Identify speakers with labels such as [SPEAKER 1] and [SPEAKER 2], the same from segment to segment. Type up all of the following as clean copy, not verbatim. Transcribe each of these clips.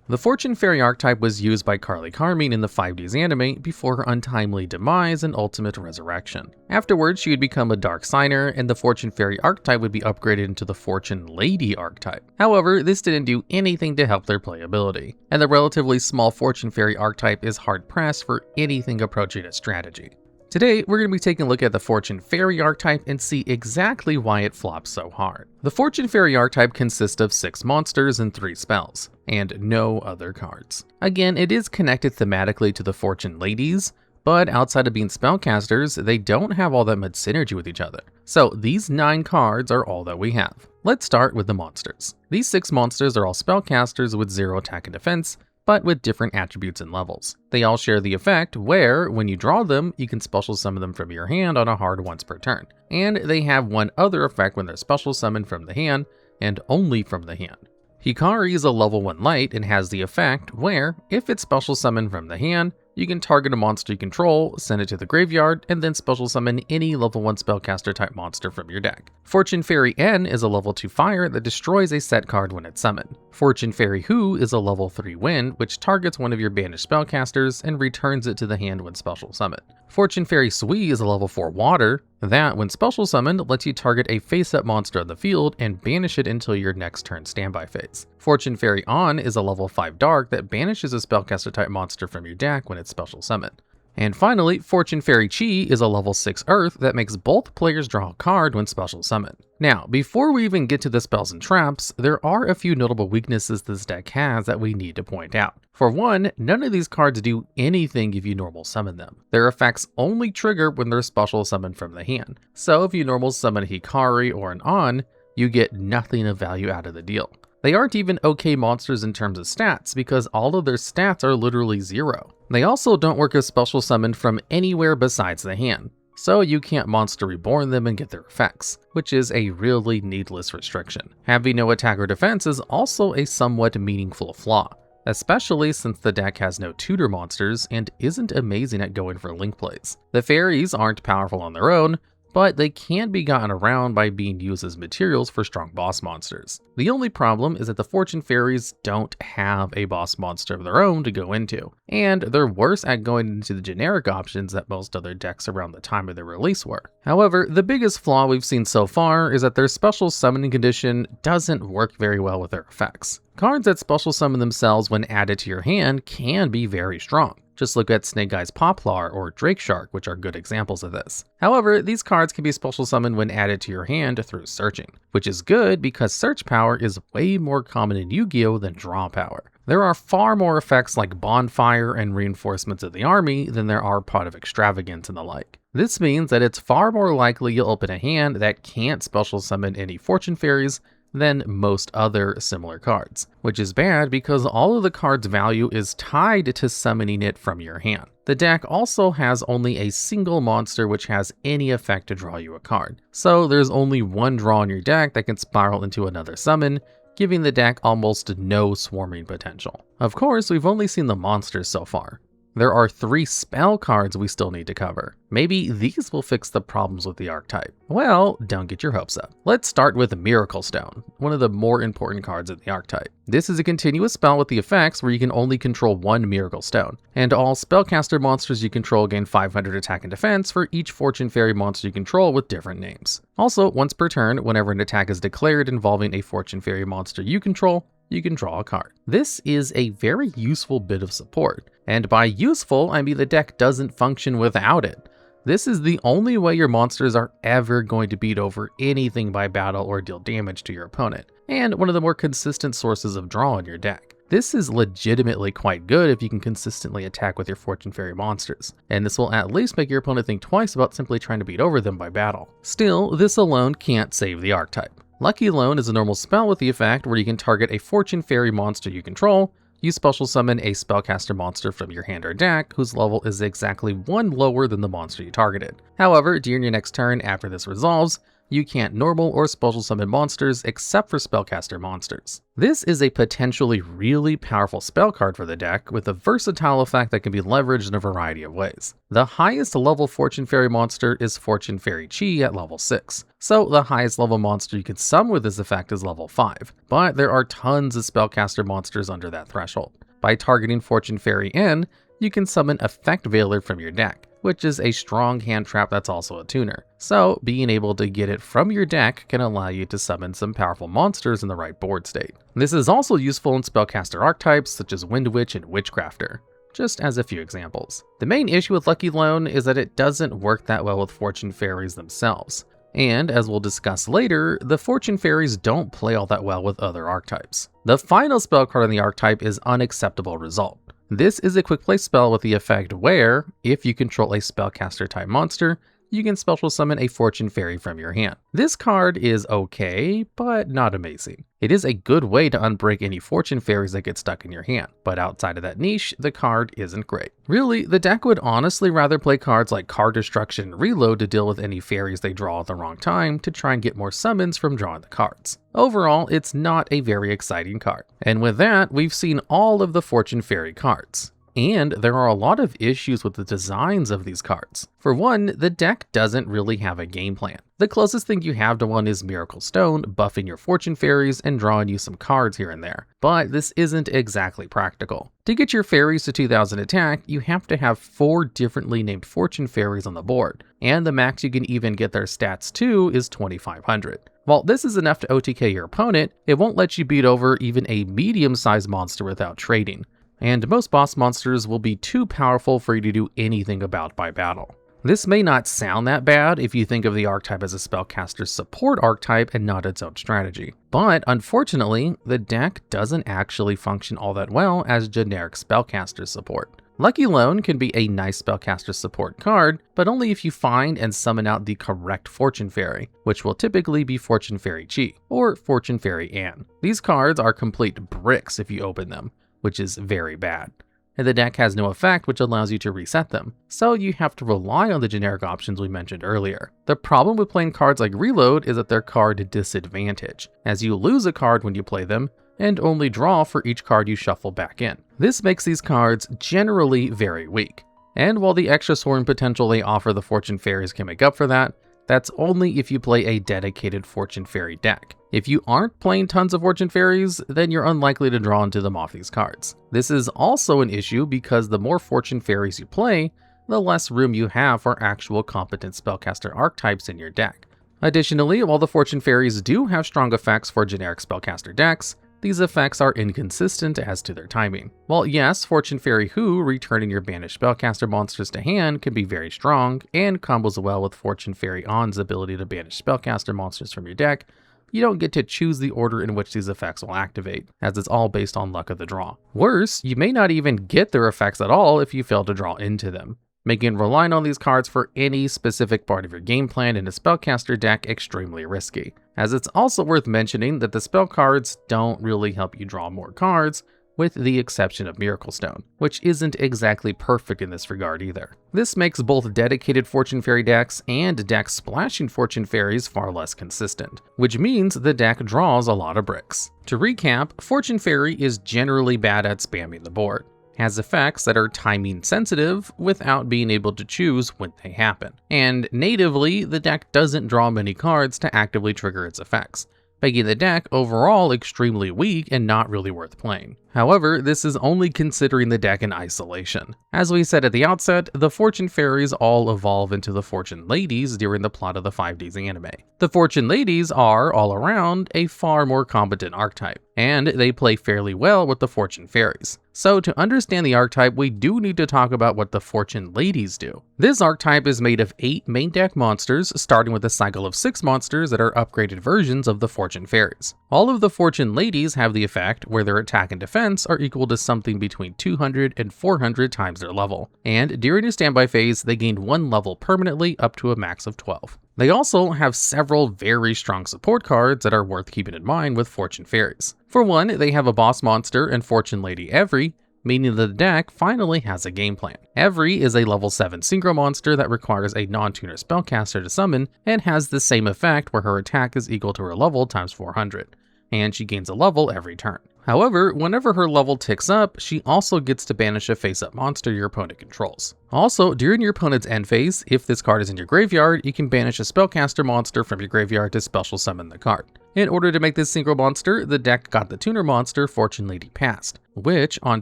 [SPEAKER 1] The Fortune Fairy archetype was used by Carly Carmine in the 5Ds anime before her untimely demise and ultimate resurrection. Afterwards, she would become a dark signer, and the Fortune Fairy archetype would be upgraded into the Fortune Lady archetype. However, this didn't do anything to help their playability, and the relatively small Fortune Fairy archetype is hard-pressed for anything approaching its strategy. Today, we're going to be taking a look at the Fortune Fairy archetype and see exactly why it flops so hard. The Fortune Fairy archetype consists of 6 monsters and 3 spells, and no other cards. Again, it is connected thematically to the Fortune Ladies, but outside of being spellcasters, they don't have all that much synergy with each other. So these 9 cards are all that we have. Let's start with the monsters. These 6 monsters are all spellcasters with 0 attack and defense, but with different attributes and levels. They all share the effect where, when you draw them, you can special summon them from your hand on a hard once per turn. And they have one other effect when they're special summoned from the hand, and only from the hand. Hikari is a level 1 light and has the effect where, if it's special summoned from the hand, you can target a monster you control, send it to the graveyard, and then special summon any level 1 spellcaster type monster from your deck. Fortune Fairy N is a level 2 fire that destroys a set card when it's summoned. Fortune Fairy Hu is a level 3 wind, which targets one of your banished spellcasters and returns it to the hand when special summoned. Fortune Fairy Sui is a level 4 water, that when special summoned lets you target a face-up monster on the field and banish it until your next turn standby phase. Fortune Fairy On is a level 5 dark that banishes a spellcaster type monster from your deck when it's special summoned. And finally, Fortune Fairy Chi is a level 6 earth that makes both players draw a card when special summoned. Now, before we even get to the spells and traps, there are a few notable weaknesses this deck has that we need to point out. For one, none of these cards do anything if you normal summon them. Their effects only trigger when they're special summoned from the hand. So if you normal summon a Hikari or an On, you get nothing of value out of the deal. They aren't even okay monsters in terms of stats because all of their stats are literally 0. They also don't work as special summoned from anywhere besides the hand, so you can't monster reborn them and get their effects, which is a really needless restriction. Having no attack or defense is also a somewhat meaningful flaw, especially since the deck has no tutor monsters and isn't amazing at going for link plays. The fairies aren't powerful on their own, but they can be gotten around by being used as materials for strong boss monsters. The only problem is that the Fortune Fairies don't have a boss monster of their own to go into, and they're worse at going into the generic options that most other decks around the time of their release were. However, the biggest flaw we've seen so far is that their special summoning condition doesn't work very well with their effects. Cards that special summon themselves when added to your hand can be very strong. Just look at Snake Eyes Poplar or Drake Shark, which are good examples of this. However, these cards can be special summoned when added to your hand through searching, which is good because search power is way more common in Yu-Gi-Oh! Than draw power. There are far more effects like Bonfire and Reinforcements of the Army than there are Pot of Extravagance and the like. This means that it's far more likely you'll open a hand that can't special summon any Fortune Fairies than most other similar cards, which is bad because all of the card's value is tied to summoning it from your hand. The deck also has only a single monster which has any effect to draw you a card, so there's only one draw in your deck that can spiral into another summon, giving the deck almost no swarming potential. Of course, we've only seen the monsters so far. There are 3 spell cards we still need to cover. Maybe these will fix the problems with the archetype. Well, don't get your hopes up. Let's start with Miracle Stone, one of the more important cards in the archetype. This is a continuous spell with the effects where you can only control 1 Miracle Stone, and all spellcaster monsters you control gain 500 attack and defense for each Fortune Fairy monster you control with different names. Also, once per turn, whenever an attack is declared involving a Fortune Fairy monster you control, you can draw a card. This is a very useful bit of support, and by useful, I mean the deck doesn't function without it. This is the only way your monsters are ever going to beat over anything by battle or deal damage to your opponent, and one of the more consistent sources of draw in your deck. This is legitimately quite good if you can consistently attack with your Fortune Fairy monsters, and this will at least make your opponent think twice about simply trying to beat over them by battle. Still, this alone can't save the archetype. Lucky Loan is a normal spell with the effect where you can target a Fortune Fairy monster you control, you special summon a spellcaster monster from your hand or deck whose level is exactly 1 lower than the monster you targeted. However, during your next turn after this resolves, You can't normal or special summon monsters except for spellcaster monsters. This is a potentially really powerful spell card for the deck with a versatile effect that can be leveraged in a variety of ways. The highest level Fortune Fairy monster is Fortune Fairy Chi at level 6, so the highest level monster you can summon with this effect is level 5, but there are tons of spellcaster monsters under that threshold. By targeting Fortune Fairy N, you can summon Effect Veiler from your deck, which is a strong hand trap that's also a tuner. So being able to get it from your deck can allow you to summon some powerful monsters in the right board state. This is also useful in spellcaster archetypes such as Wind Witch and Witchcrafter, just as a few examples. The main issue with Lucky Loan is that it doesn't work that well with Fortune Fairies themselves. And as we'll discuss later, the Fortune Fairies don't play all that well with other archetypes. The final spell card on the archetype is Unacceptable Result. This is a quick play spell with the effect where, if you control a spellcaster type monster, you can special summon a Fortune Fairy from your hand. This card is okay, but not amazing. It is a good way to unbreak any Fortune Fairies that get stuck in your hand, but outside of that niche, the card isn't great. Really, the deck would honestly rather play cards like Card Destruction and Reload to deal with any fairies they draw at the wrong time to try and get more summons from drawing the cards. Overall, it's not a very exciting card. And with that, we've seen all of the Fortune Fairy cards. And there are a lot of issues with the designs of these cards. For one, the deck doesn't really have a game plan. The closest thing you have to one is Miracle Stone, buffing your Fortune Fairies and drawing you some cards here and there. But this isn't exactly practical. To get your fairies to 2000 attack, you have to have 4 differently named Fortune Fairies on the board, and the max you can even get their stats to is 2500. While this is enough to OTK your opponent, it won't let you beat over even a medium-sized monster without trading. And most boss monsters will be too powerful for you to do anything about by battle. This may not sound that bad if you think of the archetype as a spellcaster support archetype and not its own strategy. But unfortunately, the deck doesn't actually function all that well as generic spellcaster support. Lucky Loan can be a nice spellcaster support card, but only if you find and summon out the correct Fortune Fairy, which will typically be Fortune Fairy Chi or Fortune Fairy Anne. These cards are complete bricks if you open them, which is very bad. And the deck has no effect which allows you to reset them, so you have to rely on the generic options we mentioned earlier. The problem with playing cards like Reload is that they're card disadvantage, as you lose a card when you play them, and only draw for each card you shuffle back in. This makes these cards generally very weak, and while the extra scoring potential they offer the Fortune Fairies can make up for that, that's only if you play a dedicated Fortune Fairy deck. If you aren't playing tons of Fortune Fairies, then you're unlikely to draw into them off these cards. This is also an issue because the more Fortune Fairies you play, the less room you have for actual competent spellcaster archetypes in your deck. Additionally, while the Fortune Fairies do have strong effects for generic spellcaster decks, these effects are inconsistent as to their timing. While yes, Fortune Fairy Who returning your banished spellcaster monsters to hand can be very strong and combos well with Fortune Fairy On's ability to banish spellcaster monsters from your deck, you don't get to choose the order in which these effects will activate, as it's all based on luck of the draw. Worse, you may not even get their effects at all if you fail to draw into them, making relying on these cards for any specific part of your game plan in a spellcaster deck extremely risky. As it's also worth mentioning that the spell cards don't really help you draw more cards, with the exception of Miracle Stone, which isn't exactly perfect in this regard either. This makes both dedicated Fortune Fairy decks and decks splashing Fortune Fairies far less consistent, which means the deck draws a lot of bricks. To recap, Fortune Fairy is generally bad at spamming the board, has effects that are timing sensitive without being able to choose when they happen, and natively, the deck doesn't draw many cards to actively trigger its effects, making the deck overall extremely weak and not really worth playing. However, this is only considering the deck in isolation. As we said at the outset, the Fortune Fairies all evolve into the Fortune Ladies during the plot of the 5Ds anime. The Fortune Ladies are, all around, a far more competent archetype, and they play fairly well with the Fortune Fairies. So to understand the archetype, we do need to talk about what the Fortune Ladies do. This archetype is made of 8 main deck monsters, starting with a cycle of 6 monsters that are upgraded versions of the Fortune Fairies. All of the Fortune Ladies have the effect where their attack and defense are equal to something between 200 and 400 times their level, and during a standby phase, they gain 1 level permanently up to a max of 12. They also have several very strong support cards that are worth keeping in mind with Fortune Fairies. For one, they have a boss monster and Fortune Lady Every, meaning the deck finally has a game plan. Every is a level 7 synchro monster that requires a non-tuner spellcaster to summon and has the same effect where her attack is equal to her level times 400, and she gains a level every turn. However, whenever her level ticks up, she also gets to banish a face-up monster your opponent controls. Also, during your opponent's end phase, if this card is in your graveyard, you can banish a spellcaster monster from your graveyard to special summon the card. In order to make this synchro monster, the deck got the tuner monster Fortune Lady Past, which, on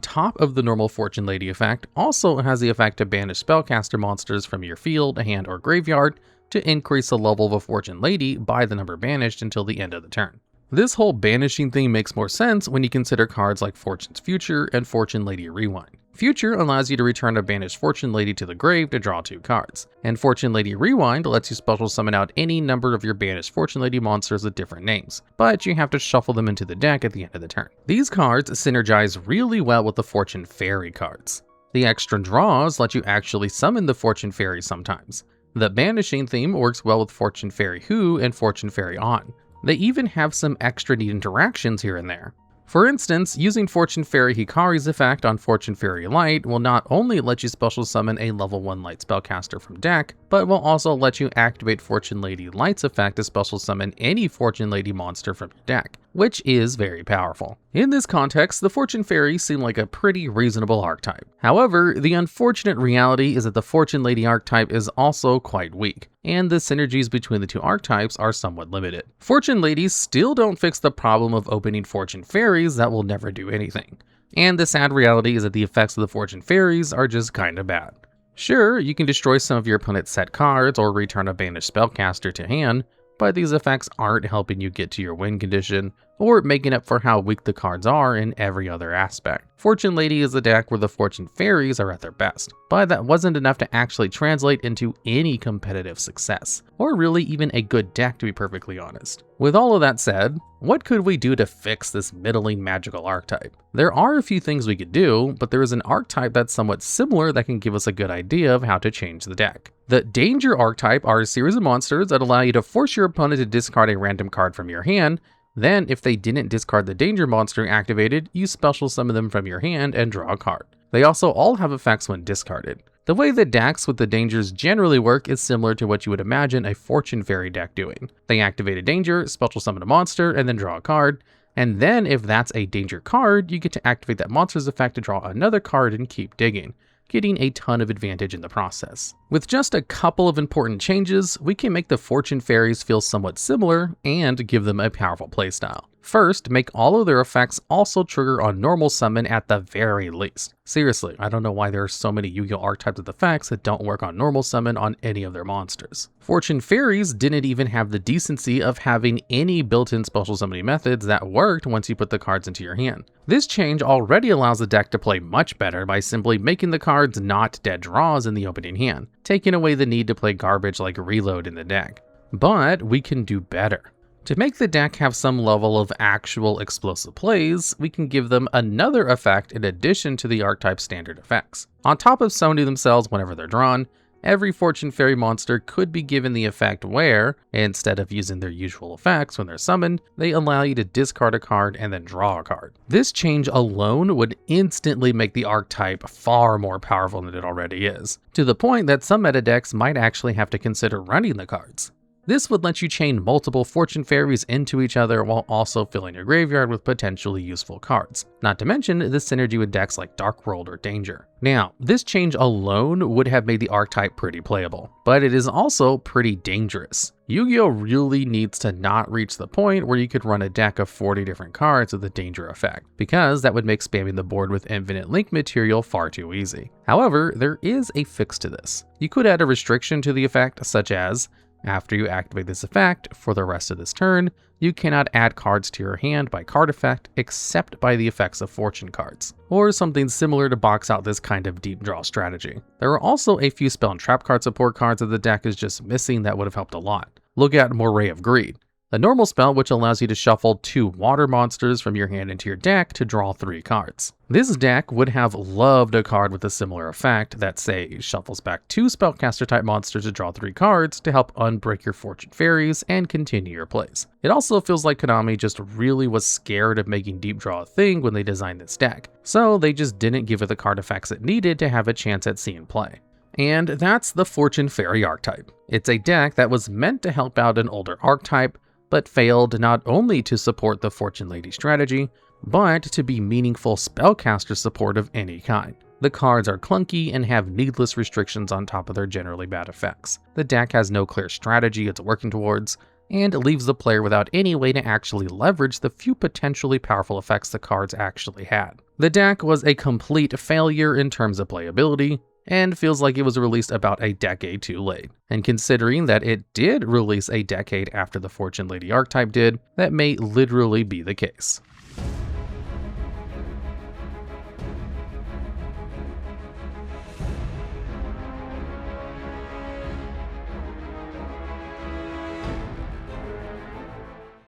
[SPEAKER 1] top of the normal Fortune Lady effect, also has the effect to banish spellcaster monsters from your field, hand, or graveyard to increase the level of a Fortune Lady by the number banished until the end of the turn. This whole banishing thing makes more sense when you consider cards like Fortune's Future and Fortune Lady Rewind. Future allows you to return a banished Fortune Lady to the grave to draw 2 cards, and Fortune Lady Rewind lets you special summon out any number of your banished Fortune Lady monsters with different names, but you have to shuffle them into the deck at the end of the turn. These cards synergize really well with the Fortune Fairy cards. The extra draws let you actually summon the Fortune Fairy sometimes. The banishing theme works well with Fortune Fairy Who and Fortune Fairy On. They even have some extra neat interactions here and there. For instance, using Fortune Fairy Hikari's effect on Fortune Fairy Light will not only let you special summon a level 1 light spellcaster from deck, but will also let you activate Fortune Lady Light's effect to special summon any Fortune Lady monster from your deck, which is very powerful. In this context, the Fortune Fairy seem like a pretty reasonable archetype. However, the unfortunate reality is that the Fortune Lady archetype is also quite weak, and the synergies between the two archetypes are somewhat limited. Fortune Ladies still don't fix the problem of opening Fortune Fairies that will never do anything. And the sad reality is that the effects of the Fortune Fairies are just kinda bad. Sure, you can destroy some of your opponent's set cards or return a banished spellcaster to hand, but these effects aren't helping you get to your win condition or making up for how weak the cards are in every other aspect. Fortune Lady is a deck where the Fortune Fairies are at their best, but that wasn't enough to actually translate into any competitive success, or really even a good deck to be perfectly honest. With all of that said, what could we do to fix this middling magical archetype? There are a few things we could do, but there is an archetype that's somewhat similar that can give us a good idea of how to change the deck. The Danger archetype are a series of monsters that allow you to force your opponent to discard a random card from your hand. Then, if they didn't discard the Danger monster activated, you special summon them from your hand and draw a card. They also all have effects when discarded. The way the decks with the Dangers generally work is similar to what you would imagine a Fortune Fairy deck doing. They activate a Danger, special summon a monster, and then draw a card. And then, if that's a Danger card, you get to activate that monster's effect to draw another card and keep digging, getting a ton of advantage in the process. With just a couple of important changes, we can make the Fortune Fairies feel somewhat similar and give them a powerful playstyle. First, make all of their effects also trigger on normal summon at the very least. Seriously, I don't know why there are so many Yu-Gi-Oh archetypes with effects that don't work on normal summon on any of their monsters. Fortune Fairies didn't even have the decency of having any built-in special summoning methods that worked once you put the cards into your hand. This change already allows the deck to play much better by simply making the cards not dead draws in the opening hand, taking away the need to play garbage like Reload in the deck. But we can do better. To make the deck have some level of actual explosive plays, we can give them another effect in addition to the archetype standard effects. On top of summoning themselves whenever they're drawn, every Fortune Fairy monster could be given the effect where, instead of using their usual effects when they're summoned, they allow you to discard a card and then draw a card. This change alone would instantly make the archetype far more powerful than it already is, to the point that some meta decks might actually have to consider running the cards. This would let you chain multiple Fortune Fairies into each other while also filling your graveyard with potentially useful cards, not to mention the synergy with decks like Dark World or Danger. Now, this change alone would have made the archetype pretty playable, but it is also pretty dangerous. Yu-Gi-Oh really needs to not reach the point where you could run a deck of 40 different cards with the Danger effect, because that would make spamming the board with infinite link material far too easy. However, there is a fix to this. You could add a restriction to the effect, such as, after you activate this effect, for the rest of this turn, you cannot add cards to your hand by card effect except by the effects of fortune cards, or something similar to box out this kind of deep draw strategy. There are also a few spell and trap card support cards that the deck is just missing that would have helped a lot. Look at Moray of Greed. A normal spell which allows you to shuffle 2 water monsters from your hand into your deck to draw 3 cards. This deck would have loved a card with a similar effect that, say, shuffles back 2 spellcaster type monsters to draw 3 cards to help unbreak your Fortune Fairies and continue your plays. It also feels like Konami just really was scared of making deep draw a thing when they designed this deck, so they just didn't give it the card effects it needed to have a chance at seeing play. And that's the Fortune Fairy archetype. It's a deck that was meant to help out an older archetype, but failed not only to support the Fortune Lady strategy, but to be meaningful spellcaster support of any kind. The cards are clunky and have needless restrictions on top of their generally bad effects. The deck has no clear strategy it's working towards, and leaves the player without any way to actually leverage the few potentially powerful effects the cards actually had. The deck was a complete failure in terms of playability, and feels like it was released about a decade too late. And considering that it did release a decade after the Fortune Lady archetype did, that may literally be the case.